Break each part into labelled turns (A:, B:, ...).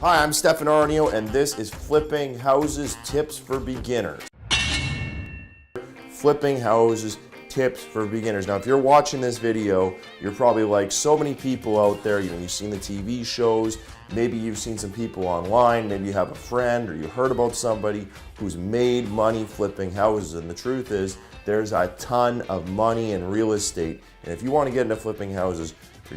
A: Hi, I'm Stefan Aarnio, and this is Flipping Houses Tips for Beginners. Flipping Houses Tips for Beginners. Now, if you're watching this video, you're probably like so many people out there. You've seen the TV shows, maybe you've seen some people online, maybe you have a friend or you heard about somebody who's made money flipping houses. And the truth is, there's a ton of money in real estate. And if you want to get into flipping houses,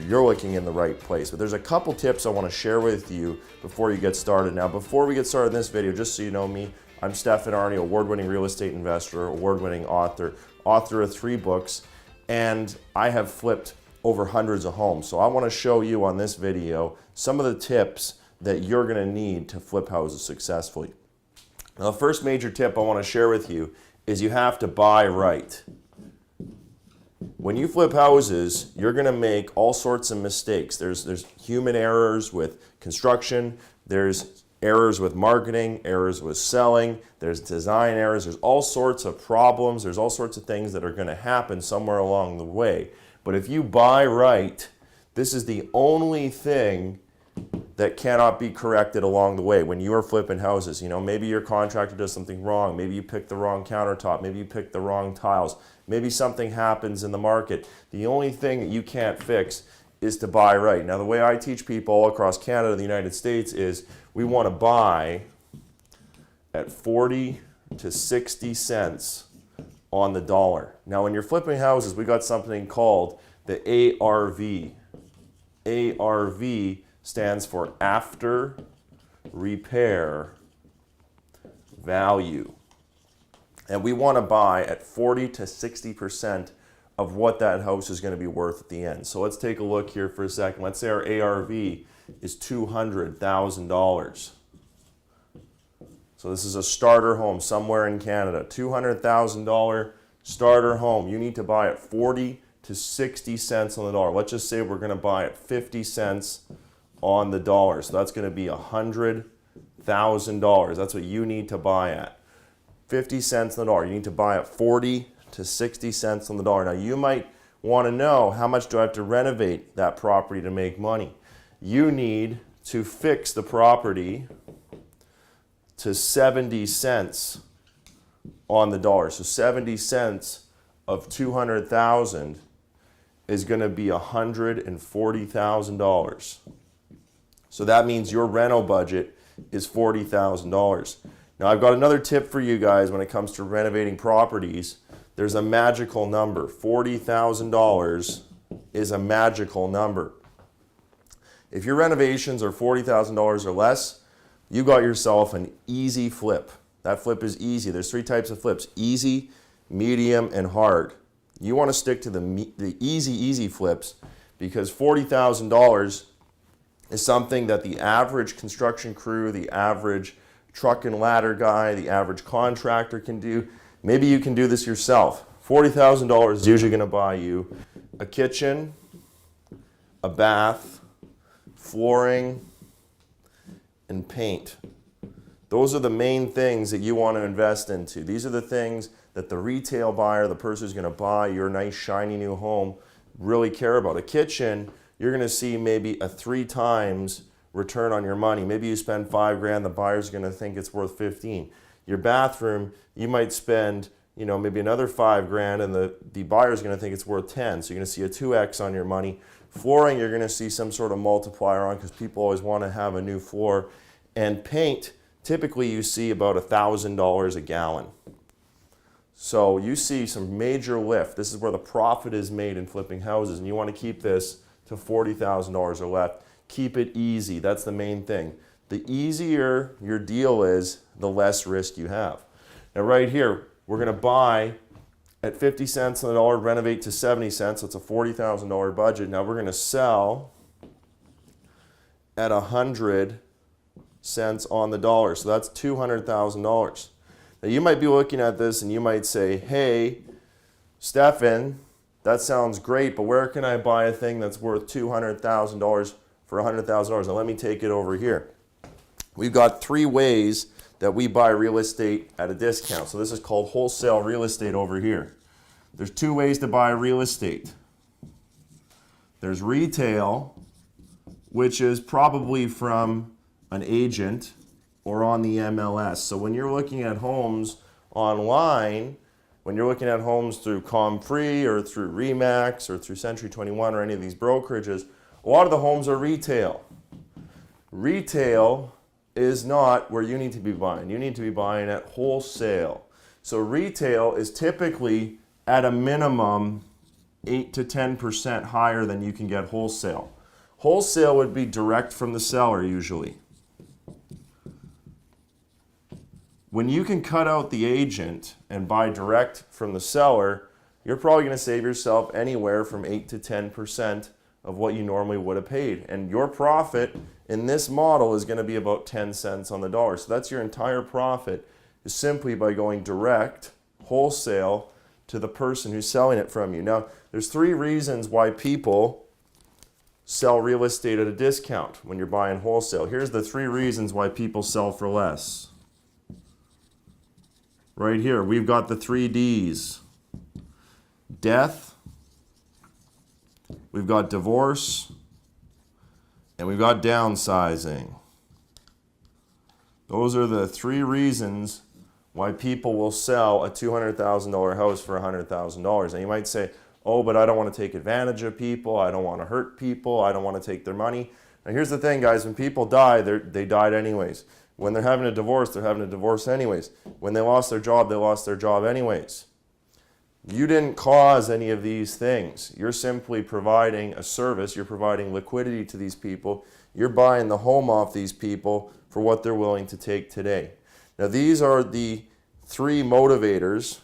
A: you're looking in the right place. But there's a couple tips I want to share with you before you get started. Now, before we get started in this video, just so you know me, I'm Stefan Aarnio, award-winning real estate investor, award-winning author of 3 books, and I have flipped over hundreds of homes. So I want to show you on this video some of the tips that you're going to need to flip houses successfully. Now, the first major tip I want to share with you is you have to buy right. When you flip houses, you're going to make all sorts of mistakes. There's human errors with construction, there's errors with marketing, errors with selling, there's design errors, there's all sorts of problems, there's all sorts of things that are going to happen somewhere along the way. But if you buy right, this is the only thing that cannot be corrected along the way. When you are flipping houses, maybe your contractor does something wrong, maybe you pick the wrong countertop, maybe you pick the wrong tiles, maybe something happens in the market. The only thing that you can't fix is to buy right. Now, the way I teach people all across Canada and the United States is we want to buy at 40 to 60 cents on the dollar. Now, when you're flipping houses, we got something called the ARV. ARV stands for after repair value. And we want to buy at 40 to 60% of what that house is going to be worth at the end. So let's take a look here for a second. Let's say our ARV is $200,000. So this is a starter home somewhere in Canada. $200,000 starter home. You need to buy at 40 to 60 cents on the dollar. Let's just say we're going to buy at 50 cents on the dollar. So that's going to be $100,000. That's what you need to buy at. 50 cents on the dollar. You need to buy at 40 to 60 cents on the dollar. Now, you might want to know, how much do I have to renovate that property to make money? You need to fix the property to 70 cents on the dollar. So 70 cents of 200,000 is going to be $140,000. So that means your rental budget is $40,000. Now, I've got another tip for you guys when it comes to renovating properties. There's a magical number. $40,000 is a magical number. If your renovations are $40,000 or less, you got yourself an easy flip. That flip is easy. There's 3 types of flips: easy, medium, and hard. You want to stick to the easy flips, because $40,000 is something that the average construction crew, the average truck and ladder guy, the average contractor can do. Maybe you can do this yourself. $40,000 is usually going to buy you a kitchen, a bath, flooring, and paint. Those are the main things that you want to invest into. These are the things that the retail buyer, the person who's going to buy your nice shiny new home, really care about. A kitchen, you're going to see maybe a 3 times return on your money. Maybe you spend $5,000, the buyer's going to think it's worth 15. Your bathroom, you might spend, maybe another $5,000, and the buyer's going to think it's worth 10. So you're going to see a 2x on your money. Flooring, you're going to see some sort of multiplier on, because people always want to have a new floor. And paint, typically you see about $1,000 a gallon. So you see some major lift. This is where the profit is made in flipping houses, and you want to keep this to $40,000 or less. Keep it easy. That's the main thing. The easier your deal is, the less risk you have. Now, right here, we're going to buy at 50 cents on the dollar, renovate to 70 cents. So it's a $40,000 budget. Now we're going to sell at 100 cents on the dollar. So that's $200,000. Now, you might be looking at this and you might say, hey, Stefan, that sounds great, but where can I buy a thing that's worth $200,000 for $100,000? Now, let me take it over here. We've got 3 ways that we buy real estate at a discount. So this is called wholesale real estate over here. There's 2 ways to buy real estate. There's retail, which is probably from an agent or on the MLS. So when you're looking at homes online, when you're looking at homes through ComFree or through Remax or through Century 21 or any of these brokerages, a lot of the homes are retail. Retail is not where you need to be buying. You need to be buying at wholesale. So retail is typically at a minimum 8 to 10% higher than you can get wholesale. Wholesale would be direct from the seller usually. When you can cut out the agent and buy direct from the seller, you're probably going to save yourself anywhere from 8 to 10% of what you normally would have paid. And your profit in this model is going to be about 10 cents on the dollar. So that's your entire profit, is simply by going direct, wholesale, to the person who's selling it from you. Now, there's 3 reasons why people sell real estate at a discount when you're buying wholesale. Here's the 3 reasons why people sell for less. Right here, we've got the 3 Ds. Death, we've got divorce, and we've got downsizing. Those are the 3 reasons why people will sell a $200,000 house for $100,000. And you might say, oh, but I don't want to take advantage of people. I don't want to hurt people. I don't want to take their money. Now here's the thing, guys. When people die, they died anyways. When they're having a divorce, they're having a divorce anyways. When they lost their job, they lost their job anyways. You didn't cause any of these things. You're simply providing a service. You're providing liquidity to these people. You're buying the home off these people for what they're willing to take today. Now these are the 3 motivators,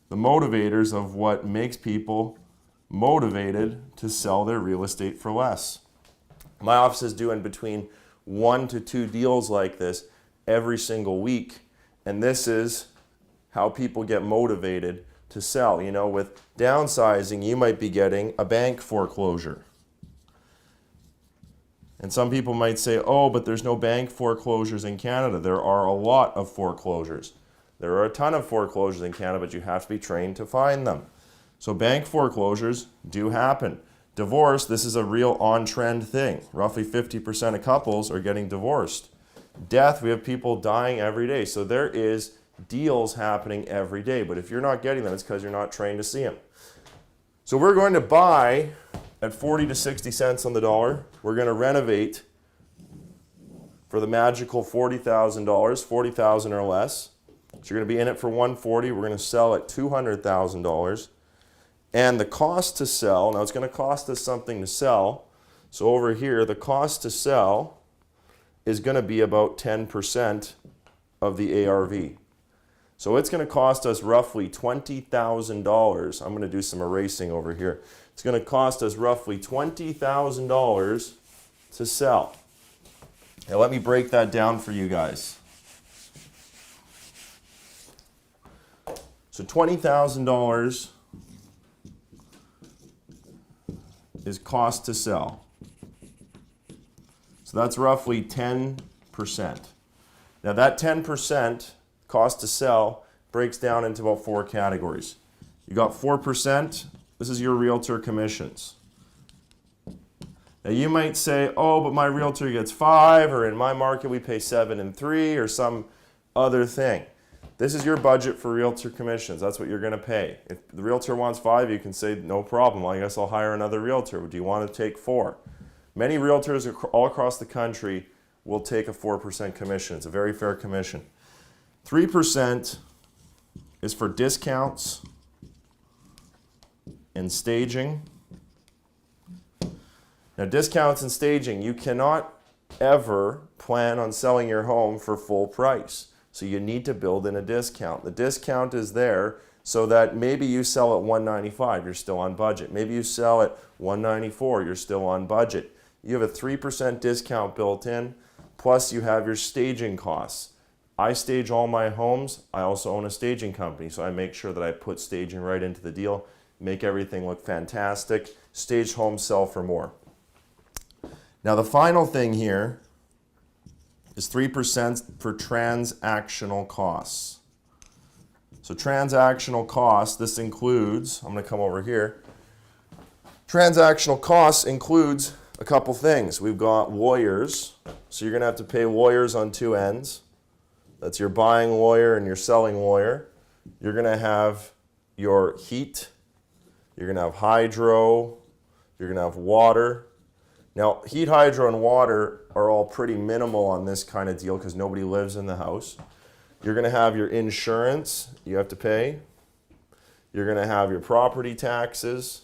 A: the motivators of what makes people motivated to sell their real estate for less. My office is doing between 1 to 2 deals like this every single week, and this is how people get motivated to sell. You know, with downsizing, you might be getting a bank foreclosure. And some people might say, oh, but there's no bank foreclosures in Canada. There are a lot of foreclosures. There are a ton of foreclosures in Canada, but you have to be trained to find them. So bank foreclosures do happen. Divorce, this is a real on-trend thing. Roughly 50% of couples are getting divorced. Death, we have people dying every day. So there is deals happening every day. But if you're not getting them, it's because you're not trained to see them. So we're going to buy at 40 to 60 cents on the dollar. We're going to renovate for the magical $40,000, $40,000 or less. So you're going to be in it for $140. We're going to sell at $200,000. And the cost to sell, now it's going to cost us something to sell. So over here, the cost to sell is going to be about 10% of the ARV. So it's going to cost us roughly $20,000. I'm going to do some erasing over here. It's going to cost us roughly $20,000 to sell. Now let me break that down for you guys. So $20,000 is cost to sell. So that's roughly 10%. Now that 10% cost to sell breaks down into about 4 categories. You got 4%, this is your realtor commissions. Now you might say, oh, but my realtor gets 5, or in my market we pay 7 and 3, or some other thing. This is your budget for realtor commissions. That's what you're going to pay. If the realtor wants 5, you can say, no problem, I guess I'll hire another realtor. Do you want to take 4? Many realtors all across the country will take a 4% commission. It's a very fair commission. 3% is for discounts and staging. Now, discounts and staging, you cannot ever plan on selling your home for full price. So you need to build in a discount. The discount is there so that maybe you sell at $195, you're still on budget. Maybe you sell at $194, you're still on budget. You have a 3% discount built in, plus you have your staging costs. I stage all my homes. I also own a staging company, so I make sure that I put staging right into the deal, make everything look fantastic. Staged homes sell for more. Now the final thing here is 3% for transactional costs. So transactional costs, this includes, I'm going to come over here. Transactional costs includes a couple things. We've got lawyers, so you're going to have to pay lawyers on two ends. That's your buying lawyer and your selling lawyer. You're going to have your heat, you're going to have hydro, you're going to have water. Now, heat, hydro, and water are all pretty minimal on this kind of deal because nobody lives in the house. You're going to have your insurance you have to pay. You're going to have your property taxes.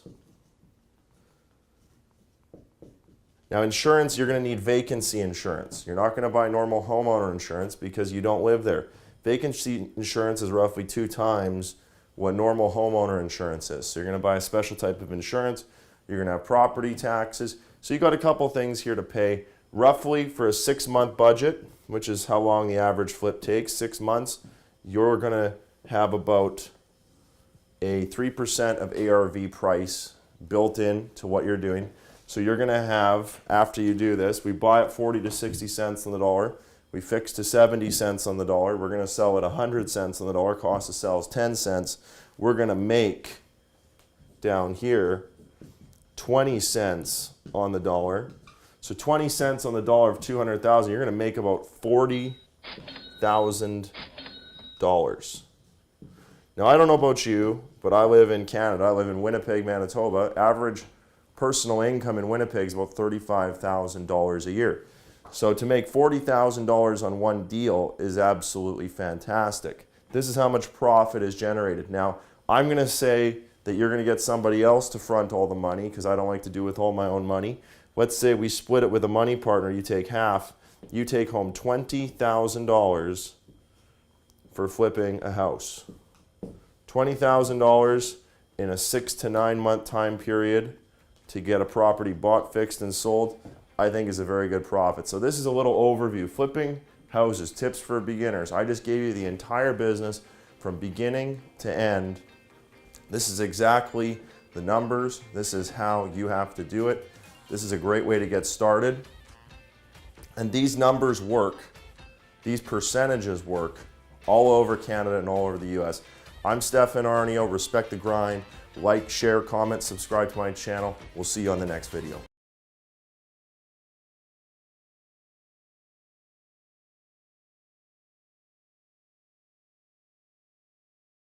A: Now, insurance, you're going to need vacancy insurance. You're not going to buy normal homeowner insurance because you don't live there. Vacancy insurance is roughly 2 times what normal homeowner insurance is. So you're going to buy a special type of insurance. You're going to have property taxes. So you got a couple things here to pay. Roughly for a 6-month budget, which is how long the average flip takes, 6 months, you're going to have about a 3% of ARV price built in to what you're doing. So you're going to have, after you do this, we buy at 40 to 60 cents on the dollar. We fix to 70 cents on the dollar. We're going to sell at 100 cents on the dollar. Cost to sell is 10 cents. We're going to make down here 20 cents on the dollar. So 20 cents on the dollar of 200,000, you're going to make about $40,000. Now, I don't know about you, but I live in Canada. I live in Winnipeg, Manitoba. Average personal income in Winnipeg is about $35,000 a year. So to make $40,000 on one deal is absolutely fantastic. This is how much profit is generated. Now, I'm going to say that you're going to get somebody else to front all the money because I don't like to do with all my own money. Let's say we split it with a money partner. You take half. You take home $20,000 for flipping a house. $20,000 in a 6 to 9 month time period to get a property bought, fixed, and sold, I think is a very good profit. So this is a little overview. Flipping houses, tips for beginners. I just gave you the entire business from beginning to end. This is exactly the numbers. This is how you have to do it. This is a great way to get started. And these numbers work. These percentages work all over Canada and all over the US. I'm Stefan Aarnio. Respect the grind. Like, share, comment, subscribe to my channel. We'll see you on the next video.